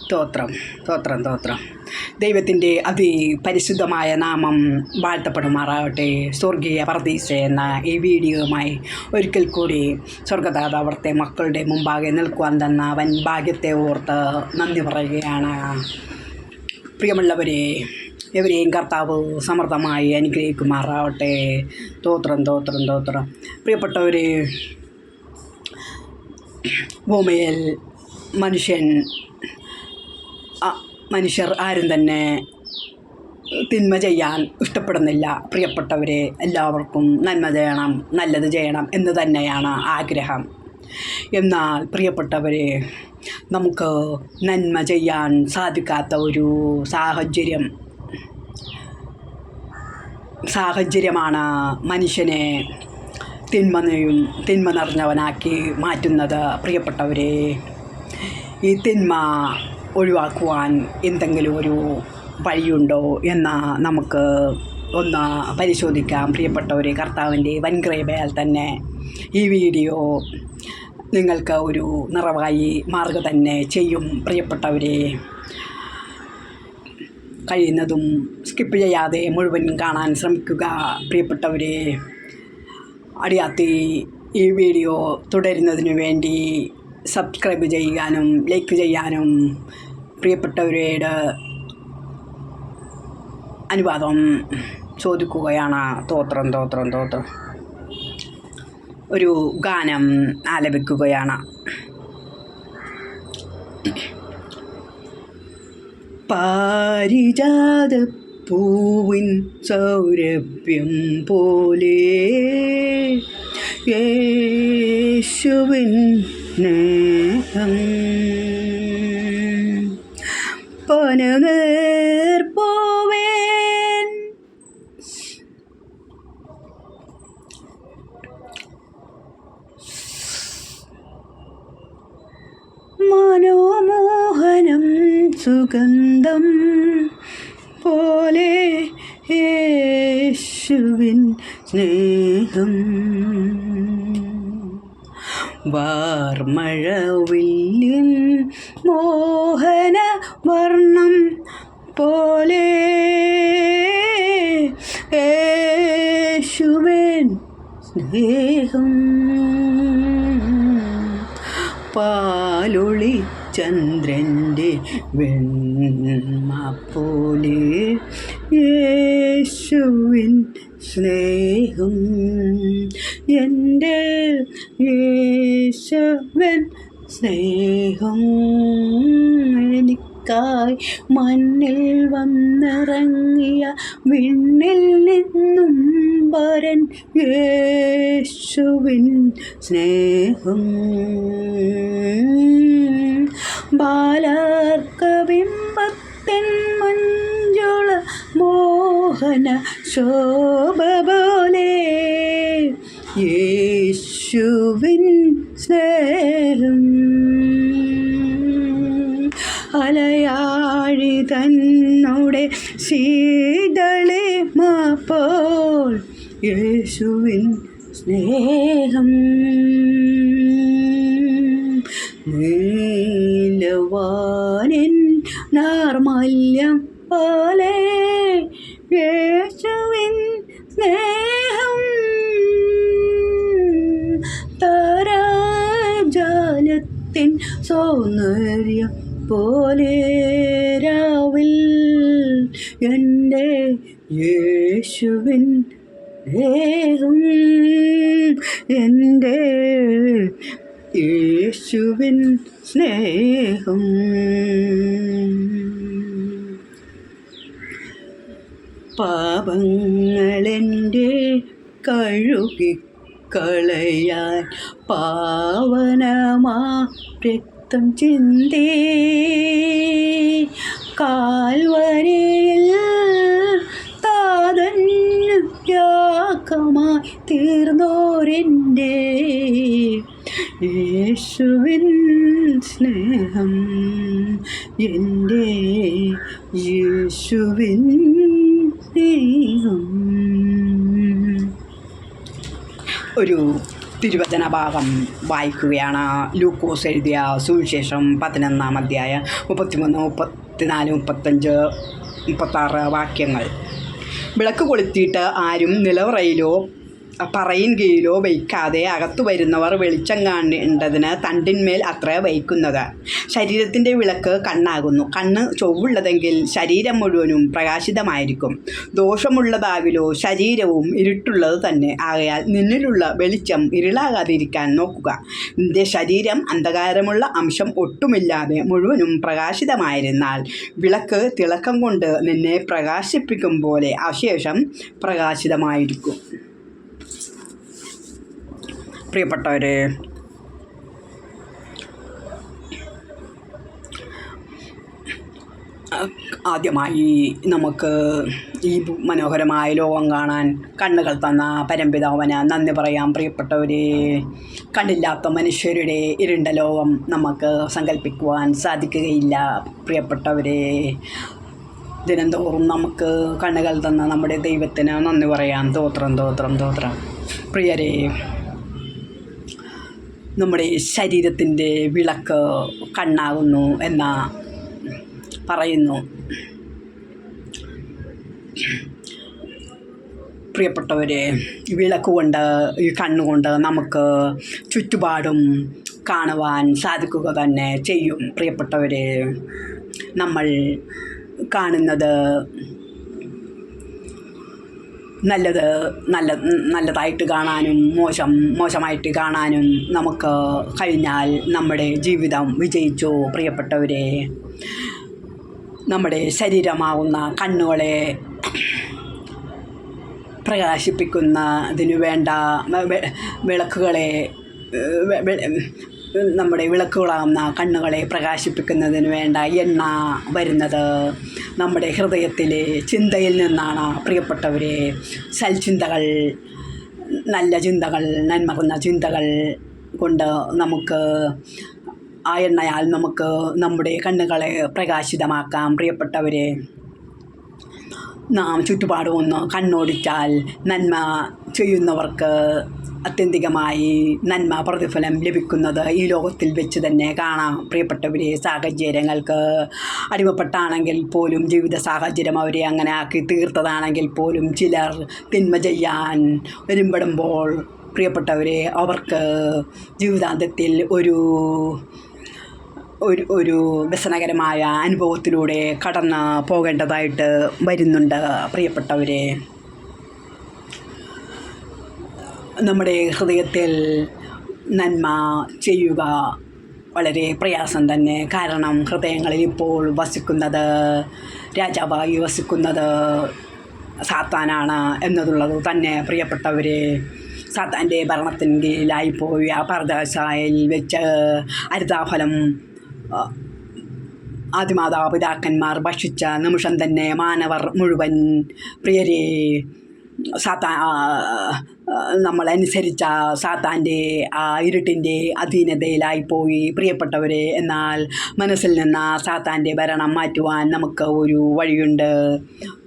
സ്തോത്രം സ്തോത്രം സ്തോത്രം. ദൈവത്തിൻ്റെ അതിപരിശുദ്ധമായ നാമം വാഴ്ത്തപ്പെടുമാറാവട്ടെ. സ്വർഗീയ പർദീസ എന്ന ഈ വീഡിയോയുമായി ഒരിക്കൽ കൂടി സ്വർഗദാതാവർത്തെ മക്കളുടെ മുമ്പാകെ നിൽക്കുവാൻ തന്ന വൻ ഭാഗ്യത്തെ ഓർത്ത് നന്ദി പറയുകയാണ്. പ്രിയമുള്ളവരെ, എവരെയും കർത്താവ് സമൃദ്ധമായി അനുഗ്രഹിക്കുമാറാവട്ടെ. സ്തോത്രം സ്തോത്രം സ്തോത്രം. പ്രിയപ്പെട്ടവരെ, ഭൂമിയിൽ മനുഷ്യർ ആരും തന്നെ തിന്മ ചെയ്യാൻ ഇഷ്ടപ്പെടുന്നില്ല. പ്രിയപ്പെട്ടവരെ, എല്ലാവർക്കും നന്മ ചെയ്യണം, നല്ലത് ചെയ്യണം എന്ന് തന്നെയാണ് ആഗ്രഹം. എന്നാൽ പ്രിയപ്പെട്ടവരെ, നമുക്ക് നന്മ ചെയ്യാൻ സാധിക്കാത്ത ഒരു സാഹചര്യമാണ് മനുഷ്യനെ തിന്മ നിറഞ്ഞവനാക്കി മാറ്റുന്നത്. പ്രിയപ്പെട്ടവരെ, ഈ തിന്മ ഒഴിവാക്കുവാൻ എന്തെങ്കിലും ഒരു വഴിയുണ്ടോ എന്ന് നമുക്ക് ഒന്ന് പരിശോധിക്കാം. പ്രിയപ്പെട്ടവരെ, കർത്താവിൻ്റെ വൻകൃപയാൽ തന്നെ ഈ വീഡിയോ നിങ്ങൾക്ക് ഒരു നിറവായി മാറുക തന്നെ ചെയ്യും. പ്രിയപ്പെട്ടവരെ, കഴിയുന്നതും സ്കിപ്പ് ചെയ്യാതെ മുഴുവൻ കാണാൻ ശ്രമിക്കുക. പ്രിയപ്പെട്ടവരെ, അറിയാത്ത ഈ വീഡിയോ തുടരുന്നതിന് വേണ്ടി സബ്സ്ക്രൈബ് ചെയ്യാനും ലൈക്ക് ചെയ്യാനും പ്രിയപ്പെട്ടവരോട് അനുവാദം ചോദിക്കുകയാണ്. സ്തോത്രം സ്തോത്രം സ്തോത്രം. ഒരു ഗാനം ആലപിക്കുകയാണ്. പാരിജാത പൂവിൻ സൗരഭ്യം പോലെ യേശുവിൻ സ്നേഹം പനനീർപ്പൂവേൻ മനോമോഹനം സുഗന്ധം പോലെ യേശുവിൻ സ്നേഹം വാർമഴവില്ലിൻ മോഹന വർണ്ണം പോലെ യേശുവിൻ സ്നേഹം പാലൊളി ചന്ദ്രൻ്റെ വെണ്മ പോലെ യേശുവിൻ സ്നേഹം എൻ്റെ യേശുവിൻ സ്നേഹം എനിക്കായി മണ്ണിൽ വന്നിറങ്ങിയ വിണ്ണിൽ നിന്നും വരൻ യേശുവിൻ സ്നേഹം ബാലർക്കബിംബത്തിൻ മഞ്ജുള മോഹന ശോഭ പോലെ യേശുവിൻ സ്നേഹം അലയാഴി തന്നോടെ ശീതളിമ പോൽ യേശുവിൻ സ്നേഹം നീലവാനിൻ നാർമല്യം പോലെ യേശുവിൻ സ്നേഹം താരാജാലത്തിൻ സൗന്ദര്യം പോലെ രാവിൽ എൻ്റെ യേശുവിൻ സ്നേഹം എൻ്റെ യേശുവിൻ സ്നേഹം പാപങ്ങളെൻ്റെ കഴുകിക്കളയാൻ പാവനമാ രക്തം ചിന്തി കാൽവരിയിൽ താതന്നു യാഗമായി തീർന്നോരെൻ്റെ യേശുവിൻ സ്നേഹം എൻ്റെ യേശുവിൻ സ്നേഹം. ഒരു തിരുവചന ഭാഗം വായിക്കുകയാണ്. ലൂക്കോസ് എഴുതിയ സുവിശേഷം 11-ാം അധ്യായം 33, 34, 35, 36 വാക്യങ്ങൾ. വിളക്ക് കൊളുത്തിയിട്ട് ആരും നിലവറയിലോ പറയിൻ കീഴിലോ വയ്ക്കാതെ അകത്തു വരുന്നവർ വെളിച്ചം കാണേണ്ടതിന് തണ്ടിന്മേൽ അത്ര വയ്ക്കുന്നത്. ശരീരത്തിൻ്റെ വിളക്ക് കണ്ണാകുന്നു. കണ്ണ് ചൊവ്വുള്ളതെങ്കിൽ ശരീരം മുഴുവനും പ്രകാശിതമായിരിക്കും. ദോഷമുള്ളതാകിലോ ശരീരവും ഇരുട്ടുള്ളത് തന്നെ. ആകയാൽ നിന്നിലുള്ള വെളിച്ചം ഇരുളാകാതിരിക്കാൻ നോക്കുക. നിന്റെ ശരീരം അന്ധകാരമുള്ള അംശം ഒട്ടുമില്ലാതെ മുഴുവനും പ്രകാശിതമായിരുന്നാൽ വിളക്ക് തിളക്കം കൊണ്ട് നിന്നെ പ്രകാശിപ്പിക്കും പോലെ അശേഷം പ്രകാശിതമായിരിക്കും. പ്രിയപ്പെട്ടവരെ, ആദ്യമായി നമുക്ക് ഈ മനോഹരമായ ലോകം കാണാൻ കണ്ണുകൾ തന്ന പരംപിതാവിന് നന്ദി പറയാം. പ്രിയപ്പെട്ടവരെ, കണ്ണില്ലാത്ത മനുഷ്യരുടെ ഇരുണ്ട ലോകം നമുക്ക് സങ്കല്പിക്കുവാൻ സാധിക്കുകയില്ല. പ്രിയപ്പെട്ടവരെ, ദിനംതോറും നമുക്ക് കണ്ണുകൾ തന്ന നമ്മുടെ ദൈവത്തിന് നന്ദി പറയാം. സ്തോത്രം. പ്രിയരെ, നമ്മുടെ ശരീരത്തിൻ്റെ വിളക്ക് കണ്ണാകുന്നു എന്ന് പറയുന്നു. പ്രിയപ്പെട്ടവരെ, വിളക്കുകൊണ്ട്, ഈ കണ്ണുകൊണ്ട് നമുക്ക് ചുറ്റുപാടും കാണുവാൻ സാധിക്കുക തന്നെ ചെയ്യും. പ്രിയപ്പെട്ടവരെ, നമ്മൾ കാണുന്നത് നല്ലതായിട്ട് കാണാനും മോശമായിട്ട് കാണാനും നമുക്ക് കഴിഞ്ഞാൽ നമ്മുടെ ജീവിതം വിജയിച്ചു. പ്രിയപ്പെട്ടവരെ, നമ്മുടെ ശരീരമാകുന്ന കണ്ണുകളെ പ്രകാശിപ്പിക്കുന്നതിനു വേണ്ട വിളക്കുകളെ, നമ്മുടെ വിളക്കുകളാകുന്ന കണ്ണുകളെ പ്രകാശിപ്പിക്കുന്നതിന് വേണ്ട എണ്ണ വരുന്നത് നമ്മുടെ ഹൃദയത്തിലെ ചിന്തയിൽ നിന്നാണ്. പ്രിയപ്പെട്ടവരെ, സൽചിന്തകൾ, നല്ല ചിന്തകൾ, നന്മകുന്ന ചിന്തകൾ കൊണ്ട് നമുക്ക് ആ എണ്ണയാൽ നമുക്ക് നമ്മുടെ കണ്ണുകളെ പ്രകാശിതമാക്കാം. പ്രിയപ്പെട്ടവരെ, നാം ചുറ്റുപാടും ഒന്ന് കണ്ണോടിച്ചാൽ നന്മ ചെയ്യുന്നവർക്ക് അത്യന്തികമായി നന്മ പ്രതിഫലം ലഭിക്കുന്നത് ഈ ലോകത്തിൽ വെച്ച് തന്നെ കാണാം. പ്രിയപ്പെട്ടവരെ, സാഹചര്യങ്ങൾക്ക് അടിമപ്പെട്ടാണെങ്കിൽ പോലും, ജീവിത സാഹചര്യം അവരെ അങ്ങനെ ആക്കി തീർത്തതാണെങ്കിൽ പോലും ചിലർ തിന്മ ചെയ്യാൻ വരുമ്പോഴുമ്പോൾ പ്രിയപ്പെട്ടവരെ, അവർക്ക് ജീവിതാന്തത്തിൽ ഒരു വ്യസനകരമായ അനുഭവത്തിലൂടെ കടന്ന് പോകേണ്ടതായിട്ട് വരുന്നുണ്ട്. പ്രിയപ്പെട്ടവരെ, നമ്മുടെ ഹൃദയത്തിൽ നന്മ ചെയ്യുക വളരെ പ്രയാസം തന്നെ. കാരണം ഹൃദയങ്ങളിൽ ഇപ്പോൾ രാജാവായി വസിക്കുന്നത് സാത്താനാണ് എന്നതുള്ളത് തന്നെ. പ്രിയപ്പെട്ടവരെ, സാത്താൻ്റെ ഭരണത്തിന് കീഴിലായിപ്പോയി ആ പർദാസായിൽ വെച്ച് ഹരിതാഫലം ആദിമാതാപിതാക്കന്മാർ ഭക്ഷിച്ച നിമിഷം തന്നെ മാനവർ മുഴുവൻ, പ്രിയരെ, നമ്മളനുസരിച്ച സാത്താൻ്റെ ആ ഇരുട്ടിൻ്റെ അധീനതയിലായിപ്പോയി. പ്രിയപ്പെട്ടവരെ, എന്നാൽ മനസ്സിൽ നിന്ന് സാത്താൻ്റെ ഭരണം മാറ്റുവാൻ നമുക്ക് ഒരു വഴിയുണ്ട്.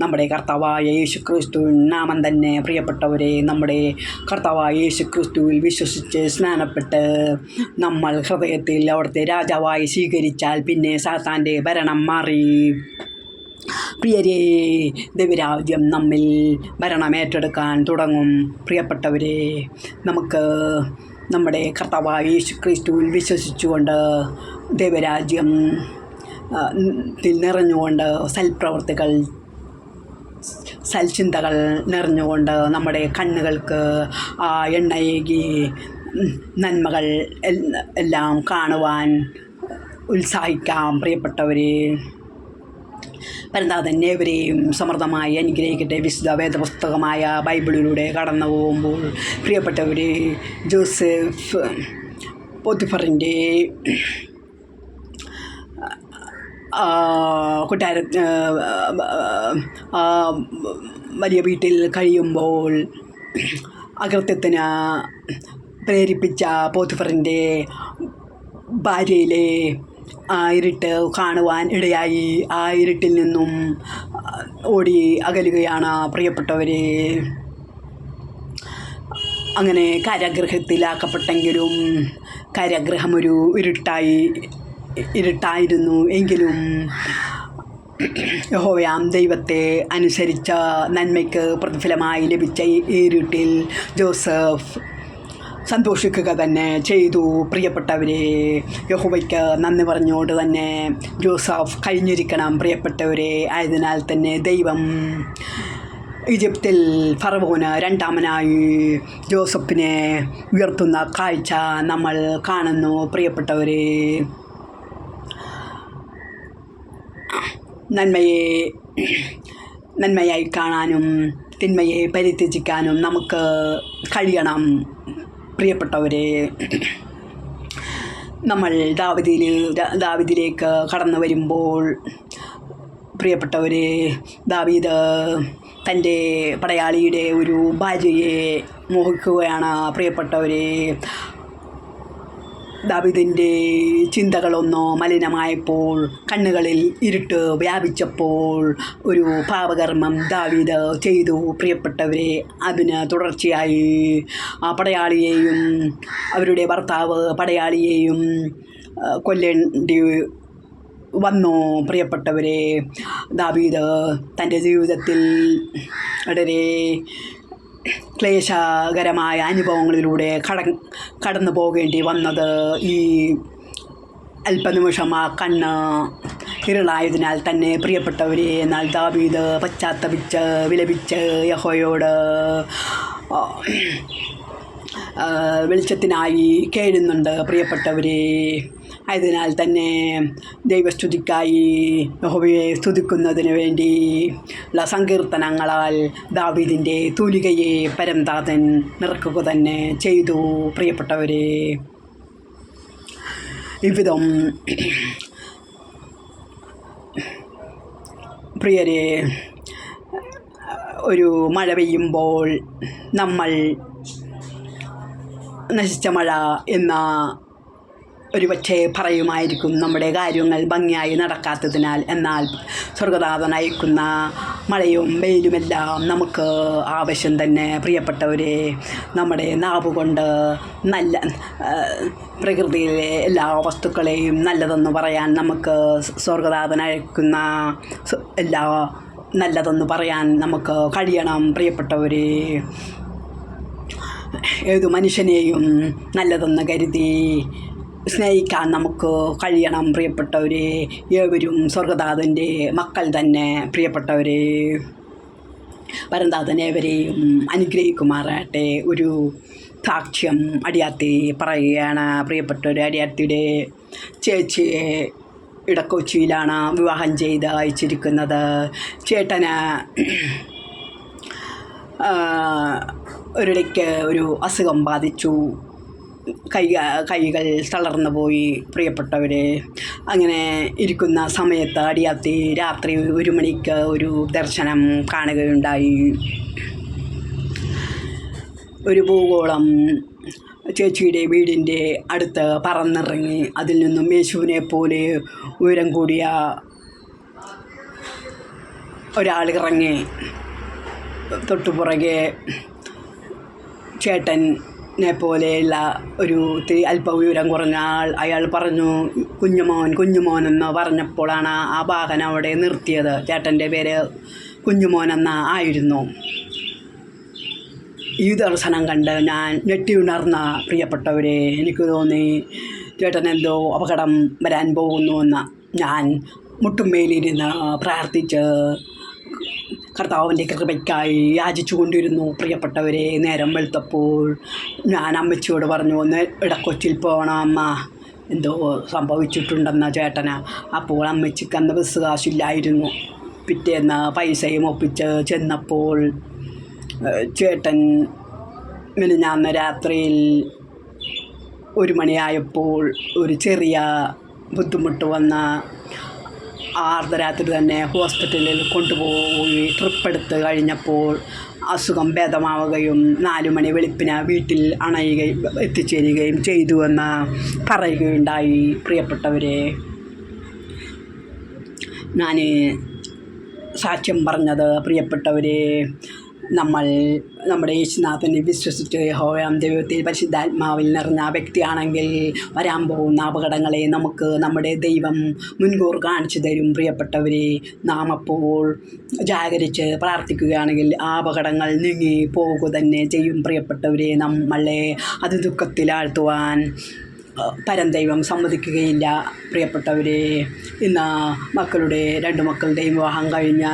നമ്മുടെ കർത്താവായ യേശുക്രിസ്തുവിൻ നാമം തന്നെ. പ്രിയപ്പെട്ടവരെ, നമ്മുടെ കർത്താവായ യേശുക്രിസ്തുവിൽ വിശ്വസിച്ച് സ്നാനപ്പെട്ട് നമ്മൾ ഹൃദയത്തിൽ അവിടുത്തെ രാജാവായി സ്വീകരിച്ചാൽ പിന്നെ സാത്താൻ്റെ ഭരണം മാറി. പ്രിയരെ, ദൈവരാജ്യം നമ്മിൽ ഭരണമേറ്റെടുക്കാൻ തുടങ്ങും. പ്രിയപ്പെട്ടവരെ, നമുക്ക് നമ്മുടെ കർത്താവായ യേശുക്രിസ്തുവിൽ വിശ്വസിച്ചുകൊണ്ട് ദൈവരാജ്യം നിറഞ്ഞുകൊണ്ട് സൽപ്രവൃത്തികൾ, സൽചിന്തകൾ നിറഞ്ഞുകൊണ്ട് നമ്മുടെ കണ്ണുകൾക്ക് ആ എണ്ണയേകി നന്മകൾ എല്ലാം കാണുവാൻ ഉത്സാഹിക്കാം. പ്രിയപ്പെട്ടവരെ, പരന്താതൻ ഏവരെയും സമൃദ്ധമായി അനുഗ്രഹിക്കട്ടെ. വിശുദ്ധ വേദപുസ്തകമായ ബൈബിളിലൂടെ കടന്നു പോകുമ്പോൾ പ്രിയപ്പെട്ടവരെ, ജോസഫ് പോത്തിഫറിൻ്റെ വലിയ വീട്ടിൽ കഴിയുമ്പോൾ അകൃത്യത്തിന് പ്രേരിപ്പിച്ച പോത്തിഫറിൻ്റെ ഭാര്യയിലെ ആ ഇരുട്ട് കാണുവാൻ ഇടയായി. ആ ഇരുട്ടിൽ നിന്നും ഓടി അകലുകയാണ്. പ്രിയപ്പെട്ടവരെ, അങ്ങനെ കാരാഗൃഹത്തിലാക്കപ്പെട്ടെങ്കിലും കാരാഗൃഹം ഒരു ഇരുട്ടായിരുന്നു എങ്കിലും യഹോവയാം ദൈവത്തെ അനുസരിച്ച നന്മയ്ക്ക് പ്രതിഫലമായി ലഭിച്ച ഈ ഇരുട്ടിൽ ജോസഫ് സന്തോഷിക്കുക തന്നെ ചെയ്തു. പ്രിയപ്പെട്ടവരെ, യഹോവയ്ക്ക് നന്ദി പറഞ്ഞുകൊണ്ട് തന്നെ ജോസഫ് കഴിഞ്ഞിരിക്കണം. പ്രിയപ്പെട്ടവരെ, ആയതിനാൽ തന്നെ ദൈവം ഈജിപ്തിൽ ഫറവോന് രണ്ടാമനായി ജോസഫിനെ ഉയർത്തുന്ന കാഴ്ച നമ്മൾ കാണുന്നു. പ്രിയപ്പെട്ടവരെ, നന്മയായി കാണാനും തിന്മയെ പരിത്യജിക്കാനും നമുക്ക് കഴിയണം. പ്രിയപ്പെട്ടവരെ, നമ്മൾ ദാവീദിലേക്ക് കടന്നു വരുമ്പോൾ പ്രിയപ്പെട്ടവരെ, ദാവീദ് തൻ്റെ പടയാളിയുടെ ഒരു ഭാര്യയെ മോഹിക്കുകയാണ്. പ്രിയപ്പെട്ടവരെ, ദാവീദിൻ്റെ ചിന്തകളൊന്നോ മലിനമായപ്പോൾ, കണ്ണുകളിൽ ഇരുട്ട് വ്യാപിച്ചപ്പോൾ ഒരു പാപകർമ്മം ദാവീദ് ചെയ്തു. പ്രിയപ്പെട്ടവരെ, അതിന് തുടർച്ചയായി ആ പടയാളിയെയും അവരുടെ ഭർത്താവ് പടയാളിയെയും കൊല്ലേണ്ടി വന്നു. പ്രിയപ്പെട്ടവരെ, ദാവീദ് തൻ്റെ ജീവിതത്തിൽ വളരെ ക്ലേശകരമായ അനുഭവങ്ങളിലൂടെ കടന്നു പോകേണ്ടി വന്നത് ഈ അല്പനിമിഷം ആ കണ്ണ് ഇരുളായതിനാൽ തന്നെ. പ്രിയപ്പെട്ടവരെ, എന്നാൽ ദാവീദ് പശ്ചാത്തപിച്ച് വിലപിച്ച് യഹോവയോട് വെളിച്ചത്തിനായി കേഴുന്നുണ്ട്. പ്രിയപ്പെട്ടവരെ, ആയതിനാൽ തന്നെ ദൈവസ്തുതിക്കായി യഹോവയെ സ്തുതിക്കുന്നതിന് വേണ്ടി ഉള്ള സങ്കീർത്തനങ്ങളാൽ ദാവീദിൻ്റെ തൂലികയെ പരംതാതൻ നിറക്കുക തന്നെ ചെയ്തു. പ്രിയപ്പെട്ടവരെ, ഇவ்விധം പ്രിയരെ, ഒരു മഴ പെയ്യുമ്പോൾ നമ്മൾ നശിച്ച മഴ എന്ന ഒരു പക്ഷേ പറയുമായിരിക്കും നമ്മുടെ കാര്യങ്ങൾ ഭംഗിയായി നടക്കാത്തതിനാൽ. എന്നാൽ സ്വർഗനാഥൻ അയക്കുന്ന മഴയും വെയിലുമെല്ലാം നമുക്ക് ആവശ്യം തന്നെ. പ്രിയപ്പെട്ടവരെ, നമ്മുടെ നാവ് കൊണ്ട് നല്ല പ്രകൃതിയിലെ എല്ലാ വസ്തുക്കളെയും നല്ലതെന്ന് പറയാൻ നമുക്ക് സ്വർഗനാഥൻ അയക്കുന്ന എല്ലാ നല്ലതെന്ന് പറയാൻ നമുക്ക് കഴിയണം. പ്രിയപ്പെട്ടവരെ, ഏതു മനുഷ്യനെയും നല്ലതെന്ന് കരുതി സ്നേഹിക്കാൻ നമുക്ക് കഴിയണം. പ്രിയപ്പെട്ടവരെ, ഏവരും സ്വർഗനാഥൻ്റെ മക്കൾ തന്നെ. പ്രിയപ്പെട്ടവരെ, പരന്താതൻ ഏവരെയും അനുഗ്രഹിക്കുമാറാട്ടെ. ഒരു സാക്ഷ്യം അടിയാത്തി പറയുകയാണ്. പ്രിയപ്പെട്ടവരെ, അടിയാത്തിയുടെ ചേച്ചിയെ ഇടക്കൊച്ചിയിലാണ് വിവാഹം ചെയ്ത് അയച്ചിരിക്കുന്നത്. ചേട്ടന് ഒരിടയ്ക്ക് ഒരു അസുഖം ബാധിച്ചു. കൈകൾ തളർന്നു പോയി. പ്രിയപ്പെട്ടവരെ, അങ്ങനെ ഇരിക്കുന്ന സമയത്ത് അടിയാത്തി രാത്രി 1 മണിക്ക് ഒരു ദർശനം കാണുകയുണ്ടായി. ഒരു ഭൂഗോളം ചേച്ചിയുടെ വീടിൻ്റെ അടുത്ത് പറന്നിറങ്ങി. അതിൽ നിന്നും യേശുവിനെ പോലെ ഉയരം കൂടിയ ഒരാളിറങ്ങി. തൊട്ടുപുറകെ ചേട്ടനെ പോലെയുള്ള ഒരു അല്പ ഉയരം കുറഞ്ഞ ആൾ. അയാൾ പറഞ്ഞു, കുഞ്ഞുമോൻ എന്ന് പറഞ്ഞപ്പോഴാണ് ആ വാഹനം അവിടെ നിർത്തിയത്. ചേട്ടൻ്റെ പേര് കുഞ്ഞുമോൻ എന്ന ആയിരുന്നു. ഈ ദർശനം കണ്ട് ഞാൻ ഞെട്ടിയുണർന്ന. പ്രിയപ്പെട്ടവരെ, എനിക്ക് തോന്നി ചേട്ടൻ എന്തോ അപകടം വരാൻ പോകുന്നുവെന്ന്. ഞാൻ മുട്ടുമേലിരുന്ന് പ്രാർത്ഥിച്ച് കർത്താവിൻ്റെ കൃപയ്ക്കായി യാചിച്ചു കൊണ്ടിരുന്നു. പ്രിയപ്പെട്ടവരെ, നേരം വെളുത്തപ്പോൾ ഞാൻ അമ്മച്ചിയോട് പറഞ്ഞു, ഒന്ന് ഇടക്കൊച്ചിൽ പോകണം അമ്മ, എന്തോ സംഭവിച്ചിട്ടുണ്ടെന്ന ചേട്ടന്. അപ്പോൾ അമ്മച്ചിക്ക് അന്ന് ബസ് കാശില്ലായിരുന്നു. പിറ്റേന്ന് പൈസയും ഒപ്പിച്ച് ചെന്നപ്പോൾ ചേട്ടൻ മിനിഞ്ഞാന്ന് രാത്രിയിൽ 1 മണിയായപ്പോൾ ഒരു ചെറിയ ബുദ്ധിമുട്ട് വന്ന അർദ്ധരാത്രി തന്നെ ഹോസ്പിറ്റലിൽ കൊണ്ടുപോയി ട്രിപ്പെടുത്ത് കഴിഞ്ഞപ്പോൾ അസുഖം ഭേദമാവുകയും 4 മണി വെളുപ്പിന് വീട്ടിൽ എത്തിച്ചേരുകയും ചെയ്തുവെന്ന് പറയുകയുണ്ടായി. പ്രിയപ്പെട്ടവരെ, ഞാൻ സാക്ഷ്യം പറഞ്ഞത് പ്രിയപ്പെട്ടവരെ നമ്മൾ നമ്മുടെ യേശുനാഥനെ വിശ്വസിച്ച് യഹോവയാം ദൈവത്തിൽ പരിശുദ്ധാത്മാവിൽ നിറഞ്ഞ വ്യക്തിയാണെങ്കിൽ വരാൻ പോകുന്ന അപകടങ്ങളെ നമുക്ക് നമ്മുടെ ദൈവം മുൻകൂർ കാണിച്ചു തരും. പ്രിയപ്പെട്ടവരെ, നാം അപ്പോൾ ജാഗരിച്ച് പ്രാർത്ഥിക്കുകയാണെങ്കിൽ ആ അപകടങ്ങൾ നീങ്ങി പോകുക തന്നെ ചെയ്യും. പ്രിയപ്പെട്ടവരെ, നമ്മളെ അത് ദുഃഖത്തിലാഴ്ത്തുവാൻ പരംദൈവം സമ്മതിക്കുകയില്ല. പ്രിയപ്പെട്ടവരെ, ഇന്ന് രണ്ട് മക്കളുടെയും വിവാഹം കഴിഞ്ഞ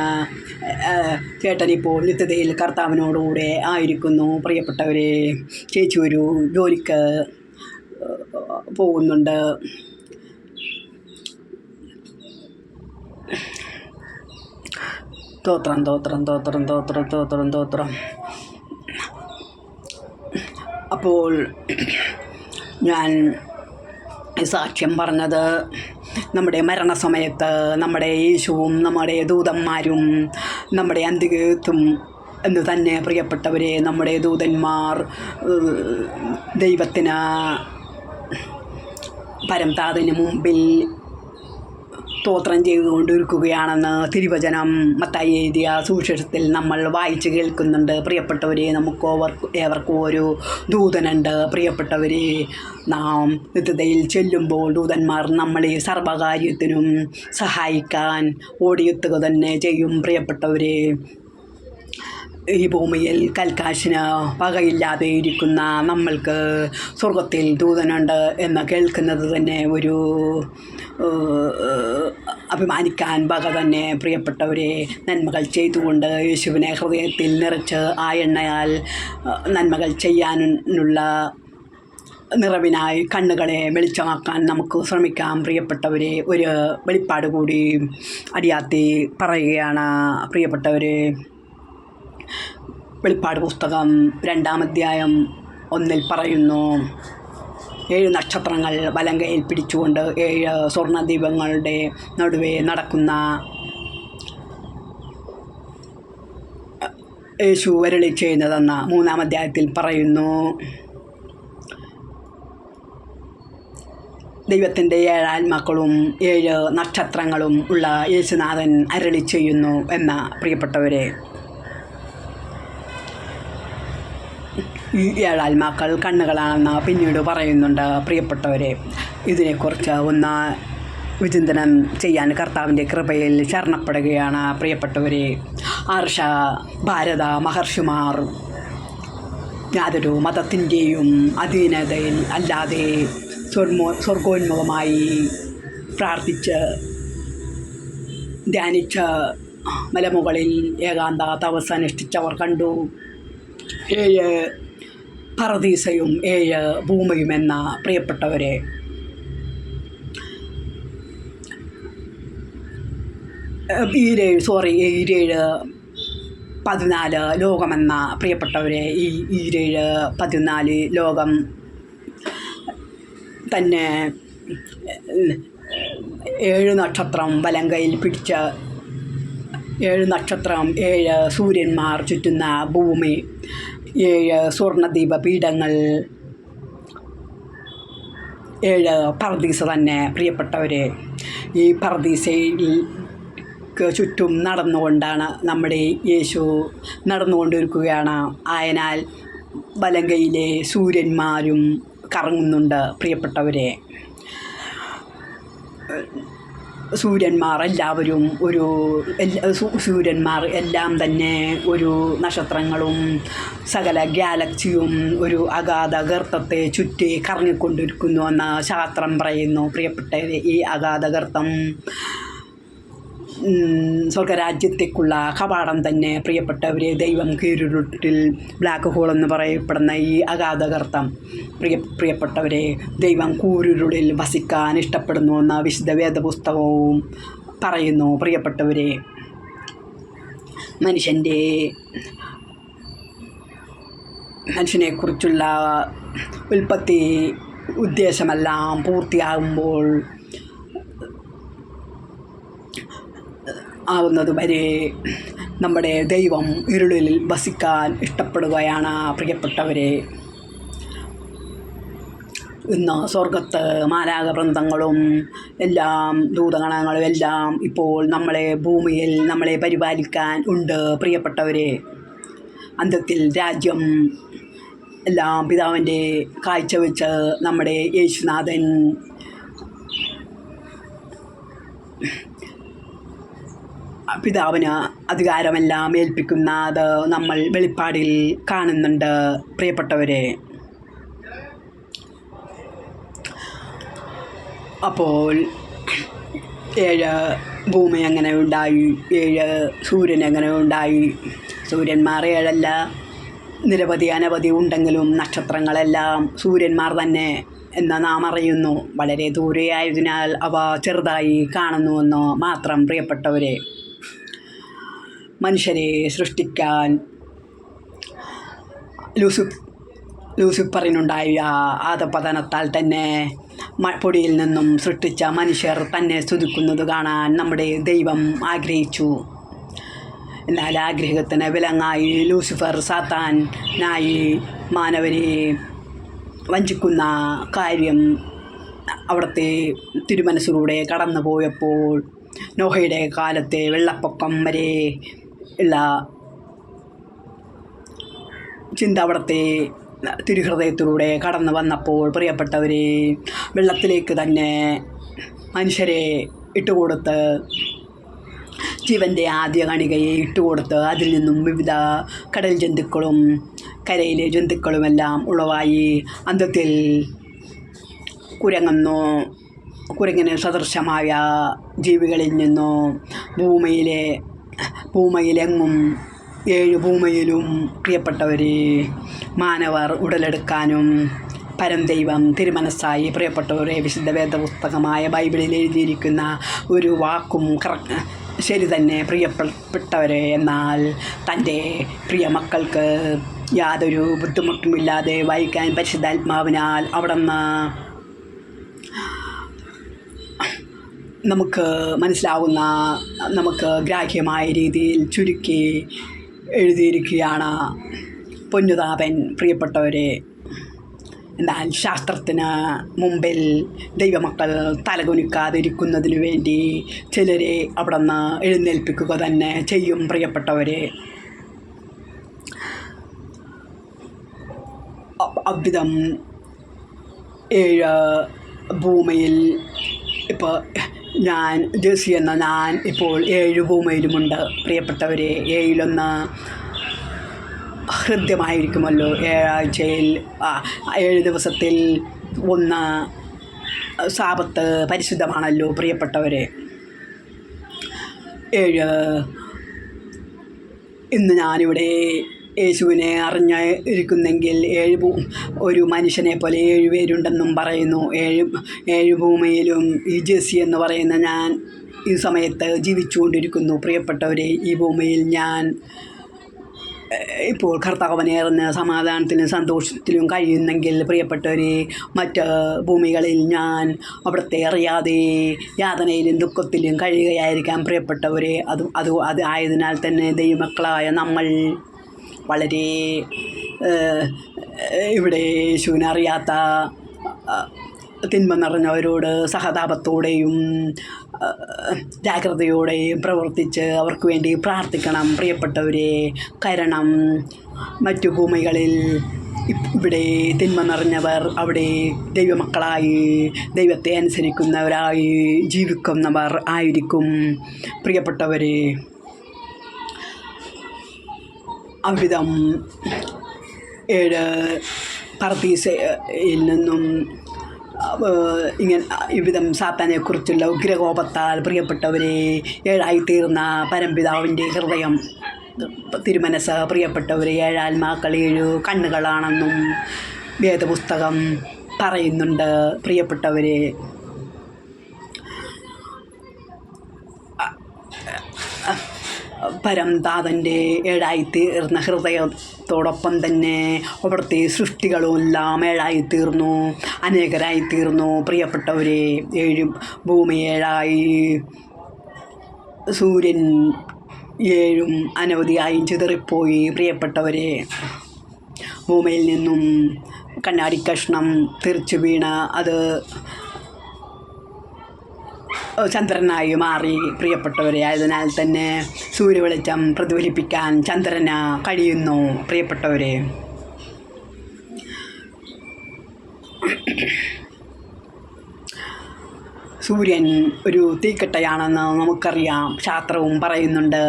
ചേട്ടനിപ്പോൾ നിത്യതയിൽ കർത്താവിനോടുകൂടെ ആയിരിക്കുന്നു. പ്രിയപ്പെട്ടവരെ, ചേച്ചി ഒരു ജോലിക്ക് പോകുന്നുണ്ട്. തോത്രം തോത്രം തോത്രം തോത്രം തോത്രം തോത്രം. അപ്പോൾ ഞാൻ സാക്ഷ്യം പറഞ്ഞത് നമ്മുടെ മരണസമയത്ത് നമ്മുടെ യേശുവും നമ്മുടെ ദൂതന്മാരും നമ്മുടെ അന്ത്യകത്തും എന്ന് തന്നെ. പ്രിയപ്പെട്ടവരെ, നമ്മുടെ ദൂതന്മാർ ദൈവത്തിന് പരംതാതിന് മുമ്പിൽ സ്തോത്രം ചെയ്തുകൊണ്ടിരിക്കുകയാണെന്ന് തിരുവചനം മത്തായി എഴുതിയ സുവിശേഷത്തിൽ നമ്മൾ വായിച്ച് കേൾക്കുന്നുണ്ട്. പ്രിയപ്പെട്ടവരെ, ഏവർക്കും ഒരു ദൂതനുണ്ട്. പ്രിയപ്പെട്ടവരെ, നാം നിത്യതയിൽ ചെല്ലുമ്പോൾ ദൂതന്മാർ നമ്മളെ സർവകാര്യത്തിനും സഹായിക്കാൻ ഓടിയെത്തുക തന്നെ ചെയ്യും. പ്രിയപ്പെട്ടവരെ, ഈ ഭൂമിയിൽ കൽക്കാശിന് വകയില്ലാതെ ഇരിക്കുന്ന നമ്മൾക്ക് സ്വർഗത്തിൽ ദൂതനുണ്ട് എന്ന് കേൾക്കുന്നത് തന്നെ ഒരു അഭിമാനിക്കാൻ വക തന്നെ. പ്രിയപ്പെട്ടവരെ, നന്മകൾ ചെയ്തുകൊണ്ട് യേശുവിനെ ഹൃദയത്തിൽ നിറച്ച് ആ എണ്ണയാൽ നന്മകൾ ചെയ്യാനുള്ള നിറവിനായി കണ്ണുകളെ വെളിച്ചമാക്കാൻ നമുക്ക് ശ്രമിക്കാം. പ്രിയപ്പെട്ടവരെ, ഒരു വെളിപ്പാട് കൂടി അടിയാത്തി പറയുകയാണ്. പ്രിയപ്പെട്ടവരെ, വെളിപ്പാട് പുസ്തകം 2-ാം അധ്യായം 1 പറയുന്നു, 7 നക്ഷത്രങ്ങൾ വലങ്കയിൽ പിടിച്ചുകൊണ്ട് 7 സ്വർണ്ണദീപങ്ങളുടെ നടുവേ നടക്കുന്ന യേശു അരുളി ചെയ്യുന്നതെന്ന് 3-ാം അധ്യായത്തിൽ പറയുന്നു. ദൈവത്തിൻ്റെ 7 ആത്മാക്കളും 7 നക്ഷത്രങ്ങളും ഉള്ള യേശുനാഥൻ അരുളി ചെയ്യുന്നു എന്ന. പ്രിയപ്പെട്ടവരെ, ഈ 7 ആത്മാക്കൾ കണ്ണുകളാണെന്ന് പിന്നീട് പറയുന്നുണ്ട്. പ്രിയപ്പെട്ടവരെ, ഇതിനെക്കുറിച്ച് ഒന്ന് വിചിന്തനം ചെയ്യാൻ കർത്താവിൻ്റെ കൃപയിൽ ശരണപ്പെടുകയാണ്. പ്രിയപ്പെട്ടവരെ, ആർഷ ഭാരത മഹർഷിമാർ യാതൊരു മതത്തിൻ്റെയും അധീനതയിൽ അല്ലാതെ സ്വർഗോന്മുഖമായി പ്രാർത്ഥിച്ച് ധ്യാനിച്ച് മലമുകളിൽ ഏകാന്ത തപസ് അനുഷ്ഠിച്ചവർ കണ്ടു 7 പറുദീസയും 7 ഭൂമിയുമെന്ന. പ്രിയപ്പെട്ടവരെ, ഈ 14 ലോകമെന്ന. പ്രിയപ്പെട്ടവരെ, ഈ 14 ലോകം തന്നെ 7 നക്ഷത്രം വലങ്കയിൽ പിടിച്ച 7 നക്ഷത്രം, 7 സൂര്യന്മാർ ചുറ്റുന്ന ഭൂമി, 7 സ്വർണ്ണദീപ പീഠങ്ങൾ, 7 പറുദീസ തന്നെ. പ്രിയപ്പെട്ടവരെ, ഈ പറുദീസയിൽ ചുറ്റും നടന്നുകൊണ്ടാണ് നമ്മുടെ യേശു നടന്നുകൊണ്ടിരിക്കുകയാണ്. ആയനാൽ വലങ്കയിലെ സൂര്യന്മാരും കറങ്ങുന്നുണ്ട്. പ്രിയപ്പെട്ടവരെ, സൂര്യന്മാർ എല്ലാം തന്നെ ഒരു നക്ഷത്രങ്ങളും സകല ഗാലക്സിയും ഒരു അഗാധ ഗർത്തത്തെ ചുറ്റി കറങ്ങിക്കൊണ്ടിരിക്കുന്നു എന്ന് ശാസ്ത്രം പറയുന്നു. പ്രിയപ്പെട്ടവരെ, ഈ അഗാധ ഗർത്തം സ്വർഗരാജ്യത്തേക്കുള്ള കവാടം തന്നെ. പ്രിയപ്പെട്ടവരെ, ദൈവം കീഴുരുട്ടിൽ ബ്ലാക്ക് ഹോൾ എന്ന് പറയപ്പെടുന്ന ഈ അഗാധഗർത്തം. പ്രിയപ്പെട്ടവരെ, ദൈവം കൂരുരുളിൽ വസിക്കാൻ ഇഷ്ടപ്പെടുന്നു എന്ന വിശുദ്ധ വേദപുസ്തകവും പറയുന്നു. പ്രിയപ്പെട്ടവരെ, മനുഷ്യനെക്കുറിച്ചുള്ള ഉൽപ്പത്തി ഉദ്ദേശമെല്ലാം പൂർത്തിയാകുമ്പോൾ ആവുന്നതുവരെ നമ്മുടെ ദൈവം ഇരുളിൽ വസിക്കാൻ ഇഷ്ടപ്പെടുകയാണ്. പ്രിയപ്പെട്ടവരെ, ഇന്ന് സ്വർഗത്ത് മാലാഖവൃന്ദങ്ങളും എല്ലാം ദൂതഗണങ്ങളും എല്ലാം ഇപ്പോൾ ഭൂമിയിൽ നമ്മളെ പരിപാലിക്കാൻ ഉണ്ട്. പ്രിയപ്പെട്ടവരെ, അന്ത്യത്തിൽ രാജ്യം എല്ലാം പിതാവിൻ്റെ കാഴ്ചവെച്ച് നമ്മുടെ യേശുനാഥൻ പിതാവിന് അധികാരമെല്ലാം ഏൽപ്പിക്കുന്നത് നമ്മൾ വെളിപ്പാടിൽ കാണുന്നുണ്ട് പ്രിയപ്പെട്ടവരെ. അപ്പോൾ 7 ഭൂമി എങ്ങനെ ഉണ്ടായി, 7 സൂര്യൻ എങ്ങനെ ഉണ്ടായി? സൂര്യന്മാർ 7 നിരവധി അനവധി ഉണ്ടെങ്കിലും നക്ഷത്രങ്ങളെല്ലാം സൂര്യന്മാർ തന്നെ എന്ന് നാം അറിയുന്നു. വളരെ ദൂരെയായതിനാൽ അവ ചെറുതായി കാണുന്നുവെന്ന് മാത്രം പ്രിയപ്പെട്ടവരെ. മനുഷ്യരെ സൃഷ്ടിക്കാൻ ലൂസിഫറിനുണ്ടായ അധപതനത്താൽ തന്നെ പൊടിയിൽ നിന്നും സൃഷ്ടിച്ച മനുഷ്യർ തന്നെ സ്തുതിക്കുന്നത് കാണാൻ നമ്മുടെ ദൈവം ആഗ്രഹിച്ചു. എന്നാൽ ആഗ്രഹത്തിന് വിലങ്ങായി ലൂസിഫർ സാത്താനായി മാനവരെ വഞ്ചിക്കുന്ന കാര്യം അവിടുത്തെ തിരുമനസ്സിലൂടെ കടന്നു പോയപ്പോൾ നോഹയുടെ കാലത്തെ വെള്ളപ്പൊക്കം വരെ ഉള്ള ചിന്ത അവിടുത്തെ തിരുഹൃദയത്തിലൂടെ കടന്നു വന്നപ്പോൾ പ്രിയപ്പെട്ടവരെ, വെള്ളത്തിലേക്ക് തന്നെ മനുഷ്യരെ ഇട്ടുകൊടുത്ത്, ജീവൻ്റെ ആദ്യ കണികയെ ഇട്ടുകൊടുത്ത് അതിൽ നിന്നും വിവിധ കടൽ ജന്തുക്കളും കരയിലെ ജന്തുക്കളുമെല്ലാം ഉളവായി അന്ത്യത്തിൽ കുരങ്ങിന് സദൃശമായ ജീവികളിൽ നിന്നോ ഭൂമിയിലെങ്ങും 7 ഭൂമിയിലും പ്രിയപ്പെട്ടവരെ മാനവർ ഉടലെടുക്കാനും പരംദൈവം തിരുമനസ്സായി. പ്രിയപ്പെട്ടവരെ, വിശുദ്ധ വേദപുസ്തകമായ ബൈബിളിൽ എഴുതിയിരിക്കുന്ന ഒരു വാക്കും ശരി തന്നെ പ്രിയപ്പെട്ടവരെ. എന്നാൽ തൻ്റെ പ്രിയ മക്കൾക്ക് യാതൊരു ബുദ്ധിമുട്ടുമില്ലാതെ വായിക്കാൻ പരിശുദ്ധാത്മാവിനാൽ അവിടുന്ന് നമുക്ക് മനസ്സിലാവുന്ന, നമുക്ക് ഗ്രാഹ്യമായ രീതിയിൽ ചുരുക്കി എഴുതിയിരിക്കുകയാണ് പൊന്നുതാപൻ പ്രിയപ്പെട്ടവരെ. എന്നാൽ ശാസ്ത്രത്തിന് മുമ്പിൽ ദൈവമക്കൾ തലകുനിക്കാതിരിക്കുന്നതിനു വേണ്ടി ചിലരെ അവിടുന്ന് എഴുന്നേൽപ്പിക്കുക തന്നെ ചെയ്യും പ്രിയപ്പെട്ടവരെ. അദ്വിതം 7 ഭൂമിയിൽ ഇപ്പോൾ ജേസി എന്ന ഞാൻ ഇപ്പോൾ 7 ഭൂമിയിലുമുണ്ട് പ്രിയപ്പെട്ടവരെ. 7 ഹൃദ്യമായിരിക്കുമല്ലോ. 7 ദിവസത്തിൽ 1 സാബത്ത് പരിശുദ്ധമാണല്ലോ പ്രിയപ്പെട്ടവരെ. 7 ഇന്ന് ഞാനിവിടെ യേശുവിനെ അറിഞ്ഞിരിക്കുന്നെങ്കിൽ ഒരു മനുഷ്യനെ പോലെ 7 പേരുണ്ടെന്നും പറയുന്നു. 7 ഭൂമിയിലും ഈ ജേസി എന്ന് പറയുന്ന ഞാൻ ഈ സമയത്ത് ജീവിച്ചുകൊണ്ടിരിക്കുന്നു പ്രിയപ്പെട്ടവരെ. ഈ ഭൂമിയിൽ ഞാൻ ഇപ്പോൾ കർത്താവിനെ അറിഞ്ഞ് സമാധാനത്തിലും സന്തോഷത്തിലും കഴിയുന്നെങ്കിൽ പ്രിയപ്പെട്ടവരെ, മറ്റ് ഭൂമികളിൽ ഞാൻ അവിടുത്തെ അറിയാതെ യാതനയിലും ദുഃഖത്തിലും കഴിയുകയായിരിക്കാം പ്രിയപ്പെട്ടവരെ. അത് ആയതിനാൽ തന്നെ ദൈവമക്കളായ നമ്മൾ വളരെ ഇവിടെ യേശുവിനെ അറിയാത്ത തിന്മ നിറഞ്ഞവരോട് സഹതാപത്തോടെയും ജാഗ്രതയോടെയും പ്രവർത്തിച്ച് അവർക്ക് വേണ്ടി പ്രാർത്ഥിക്കണം പ്രിയപ്പെട്ടവരെ. കാരണം മറ്റു ഭൂമികളിൽ ഇവിടെ തിന്മ നിറഞ്ഞവർ അവിടെ ദൈവമക്കളായി ദൈവത്തെ അനുസരിക്കുന്നവരായി ജീവിക്കുന്നവർ ആയിരിക്കും പ്രിയപ്പെട്ടവരെ. അവിധം 7 പർദീസയിൽ നിന്നും ഇവിധം സാത്താനെക്കുറിച്ചുള്ള ഉഗ്രകോപത്താൽ പ്രിയപ്പെട്ടവരെ 7 പരംപിതാവിൻ്റെ ഹൃദയം തിരുമനസ് പ്രിയപ്പെട്ടവരെ 7 ആത്മാക്കൾ 7 കണ്ണുകളാണെന്നും വേദപുസ്തകം പറയുന്നുണ്ട് പ്രിയപ്പെട്ടവരെ. പരംതാതൻ്റെ 7 ഹൃദയത്തോടൊപ്പം തന്നെ അവിടുത്തെ സൃഷ്ടികളുമെല്ലാം 7 അനേകരായിത്തീർന്നു പ്രിയപ്പെട്ടവരെ. 7 ഭൂമി 7 സൂര്യൻ 7 അനവധിയായി ചിതറിപ്പോയി പ്രിയപ്പെട്ടവരെ. ഭൂമിയിൽ നിന്നും കണ്ണാടി കഷ്ണം തെറിച്ചു വീണ അത് ചന്ദ്രനായി മാറി പ്രിയപ്പെട്ടവരെ. അതിനാൽ തന്നെ സൂര്യവെളിച്ചം പ്രതിഫലിപ്പിക്കാൻ ചന്ദ്രന് കഴിയുന്നു പ്രിയപ്പെട്ടവരെ. സൂര്യൻ ഒരു തീക്കട്ടയാണെന്ന് നമുക്കറിയാം, ശാസ്ത്രവും പറയുന്നുണ്ട്.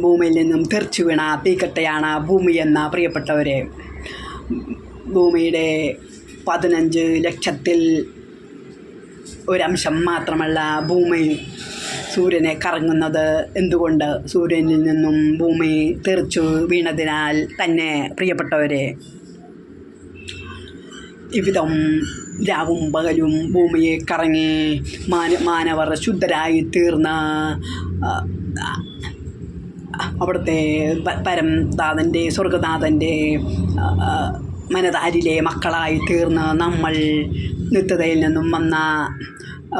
ഭൂമിയിൽ നിന്നും തെറിച്ചു വീണ തീക്കട്ടയാണ് ഭൂമി എന്ന പ്രിയപ്പെട്ടവരെ. ഭൂമിയുടെ 15 ലക്ഷത്തിൽ ഒരംശം മാത്രമല്ല ഭൂമി സൂര്യനെ കറങ്ങുന്നത്. എന്തുകൊണ്ട്? സൂര്യനിൽ നിന്നും ഭൂമി തെറിച്ചു വീണതിനാൽ തന്നെ പ്രിയപ്പെട്ടവരെ. ഇവിധം രാവും പകലും ഭൂമിയെ കറങ്ങി മാനവർ ശുദ്ധരായി തീർന്ന അവിടുത്തെ പരംനാഥൻ്റെ സ്വർഗനാഥൻ്റെ മനതാരിലെ മക്കളായി തീർന്ന് നമ്മൾ നിത്യതയിൽ നിന്നും വന്ന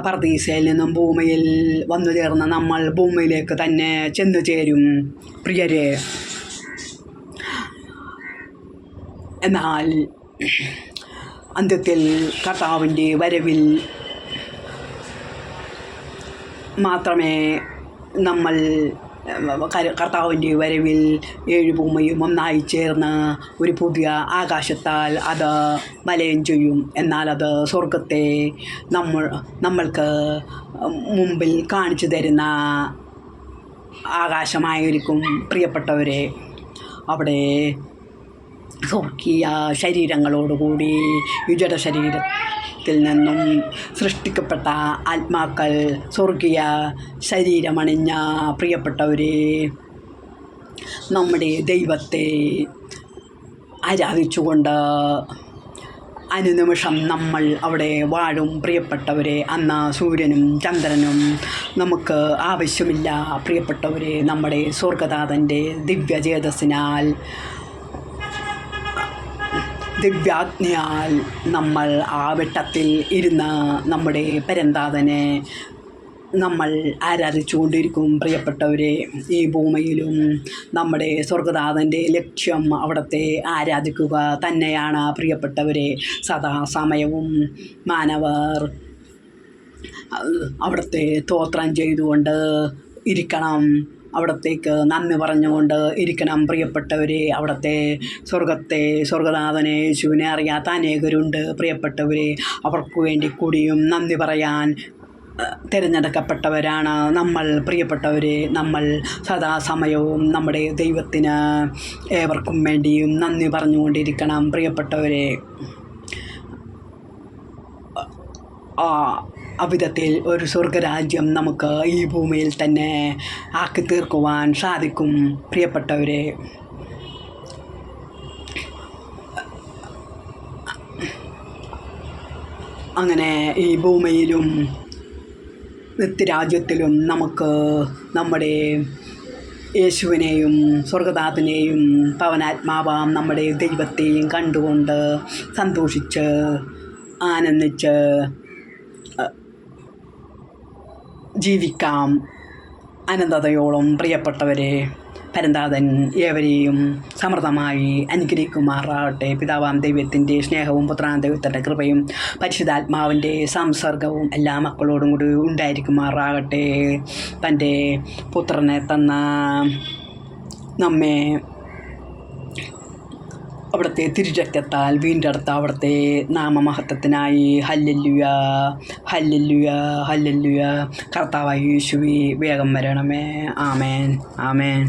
പർദീസയിൽ നിന്നും ഭൂമിയിൽ വന്നു ചേർന്ന നമ്മൾ ഭൂമിയിലേക്ക് തന്നെ ചെന്നു ചേരും പ്രിയരെ. എന്നാൽ അന്ത്യത്തിൽ കർത്താവിൻ്റെ വരവിൽ മാത്രമേ നമ്മൾ കർത്താവിൻ്റെ വരവിൽ 7 ഭൂമിയും ഒന്നായി ചേർന്ന് ഒരു പുതിയ ആകാശത്താൽ അത് വലയം ചെയ്യും. എന്നാൽ അത് സ്വർഗത്തെ നമ്മൾക്ക് മുമ്പിൽ കാണിച്ചു തരുന്ന ആകാശമായിരിക്കും പ്രിയപ്പെട്ടവരെ. അവിടെ സ്വർഗീയ ശരീരങ്ങളോടുകൂടി ജഡ ശരീരത്തിൽ നിന്നും സൃഷ്ടിക്കപ്പെട്ട ആത്മാക്കൾ സ്വർഗീയ ശരീരമണിഞ്ഞ പ്രിയപ്പെട്ടവരെ നമ്മുടെ ദൈവത്തെ ആരാധിച്ചുകൊണ്ട് അനുനിമിഷം നമ്മൾ അവിടെ വാഴും പ്രിയപ്പെട്ടവരെ. അന്ന് സൂര്യനും ചന്ദ്രനും നമുക്ക് ആവശ്യമില്ല പ്രിയപ്പെട്ടവരെ. നമ്മുടെ സ്വർഗനാഥൻ്റെ ദിവ്യചേതസ്സിനാൽ ദിവ്യാജ്ഞയാൽ നമ്മൾ ആ വെട്ടത്തിൽ ഇരുന്ന് നമ്മുടെ പരന്താതനെ നമ്മൾ ആരാധിച്ചുകൊണ്ടിരിക്കും പ്രിയപ്പെട്ടവരെ. ഈ ഭൂമിയിലും നമ്മുടെ സ്വർഗനാഥൻ്റെ ലക്ഷ്യം അവിടുത്തെ ആരാധിക്കുക തന്നെയാണ് പ്രിയപ്പെട്ടവരെ. സദാസമയവും മാനവർ അവിടുത്തെ സ്തോത്രം ചെയ്തുകൊണ്ട് ഇരിക്കണം, അവിടത്തേക്ക് നന്ദി പറഞ്ഞുകൊണ്ട് ഇരിക്കണം പ്രിയപ്പെട്ടവരെ. അവിടുത്തെ സ്വർഗനാഥനെ യേശുവിനെ അറിയാത്ത അനേകരുണ്ട് പ്രിയപ്പെട്ടവരെ. അവർക്ക് വേണ്ടി കൂടിയും നന്ദി പറയാൻ തിരഞ്ഞെടുക്കപ്പെട്ടവരാണ് നമ്മൾ പ്രിയപ്പെട്ടവരെ. നമ്മൾ സദാസമയവും നമ്മുടെ ദൈവത്തിന് ഏവർക്കും വേണ്ടിയും നന്ദി പറഞ്ഞുകൊണ്ടിരിക്കണം പ്രിയപ്പെട്ടവരെ. അവിധത്തിൽ ഒരു സ്വർഗരാജ്യം നമുക്ക് ഈ ഭൂമിയിൽ തന്നെ ആക്കി തീർക്കുവാൻ സാധിക്കും പ്രിയപ്പെട്ടവരെ. അങ്ങനെ ഈ ഭൂമിയിലും നിത്യരാജ്യത്തിലും നമുക്ക് നമ്മുടെ യേശുവിനെയും സ്വർഗനാഥനെയും പവനാത്മാവാം നമ്മുടെ ദൈവത്തെയും കണ്ടുകൊണ്ട് സന്തോഷിച്ച് ആനന്ദിച്ച് ജീവിക്കാം അനന്തതയോളം പ്രിയപ്പെട്ടവരെ. പരന്താതൻ ഏവരെയും സമൃദ്ധമായി അനുഗ്രഹിക്കുമാറാകട്ടെ. പിതാവാം ദൈവത്തിൻ്റെ സ്നേഹവും പുത്രാൻ ദൈവത്തിൻ്റെ കൃപയും പരിശുദ്ധാത്മാവിൻ്റെ സംസർഗവും എല്ലാ മക്കളോടും കൂടി ഉണ്ടായിരിക്കുമാറാകട്ടെ. തൻ്റെ പുത്രനെ തന്ന നമ്മെ അവിടുത്തെ തിരുരക്തത്താൽ വീണ്ടെടുത്ത അവിടുത്തെ നാമമഹത്വത്തിനായി ഹല്ലേലൂയ ഹല്ലേലൂയ ഹല്ലേലൂയ. കർത്താവായ യേശുവേ വേഗം വരണമേ. ആമേൻ ആമേൻ.